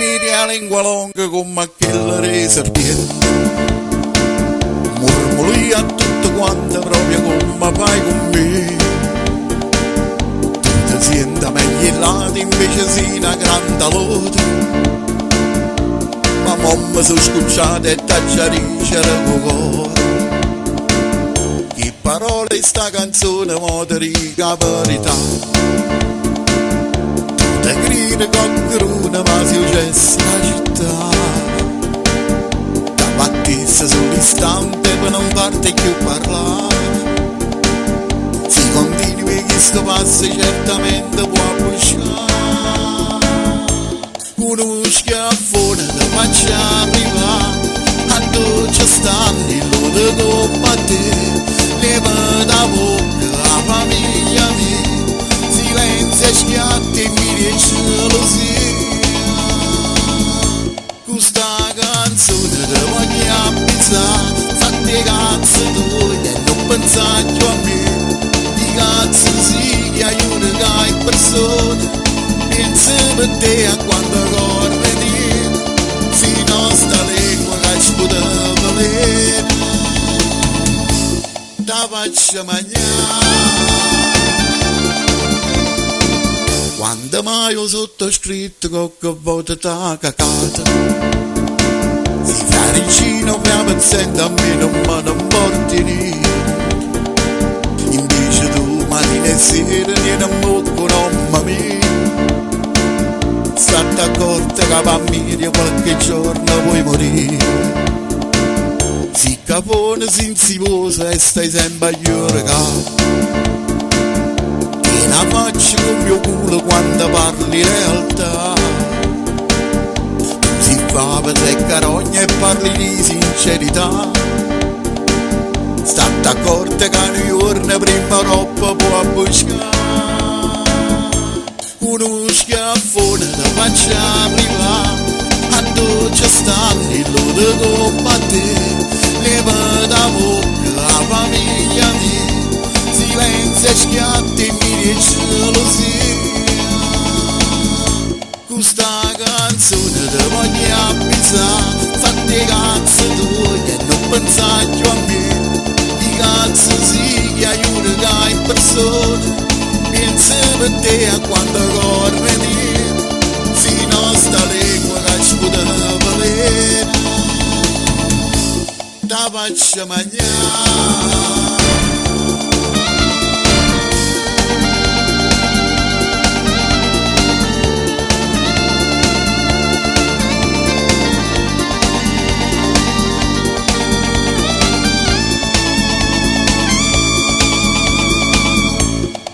miri a lingua longa come quella dei serpienti. Murmuri a tutto quanto proprio come fai con me. Tu ti senti meglio là, invece sei una grande lode. Ma mamma sono scucciata e tacciarisce il cuore. Che parole sta canzone mo ti dica la verità. Te grida qualcuno ma si uccesse la città. Da battessa sull'istante per non farti più parlare. Si continui questo passo certamente può buscare. Uno schiaffone da faccia arrivare. A dolce stanni lo devo battere. Leva da bocca la famiglia mia. Silenzio, schiatti e miri e gelosia. Questa canzone te voglio abbizzare. Fatti cazzo tu e non pensare più a me. Di cazzo sì che aiuta che persone. Pensa per te a quando corre di. Si nostra lingua che ci poteva valere. Da faccia mangiare. Quando mai ho sottoscritto qualche volta t'ha cacata. Si fa vicino per pezzente a me non mi porti niente. Invece tu mattina e sera vieni a bocca non mi. State accorta che a me qualche giorno vuoi morire. Si capone sensibiosa e stai sempre a giurare. E la faccio con mio culo quando parli in realtà. Tu si fa per le carogne e parli di sincerità. State accorta che un giorno prima o dopo può buscare. Uno schiaffone da faccia arrivare. A dolce stanni lo devo battere. Leva da bocca la famiglia mia. Silenzio, schiatti e miri e gelosia. Questa canzone te voglio abbizzare. Fatti cazzo tu e non pensare più a me. Di cazzo sì che aiuta che persone. Pensa per te a quando corre di. Si nostra lingua che ci poteva valere. Da faccia mangiare.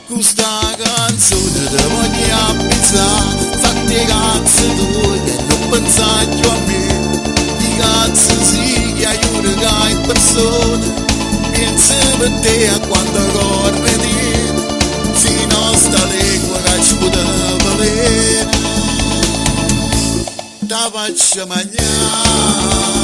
Questa canzone te voglio abbizzare. Fatti cazzo tu e non pensare più a me. Di cazzo sì che aiuta che persone. Pensa per te a quando corre di. Si nostra lingua che ci poteva valere. Da faccia mangiare.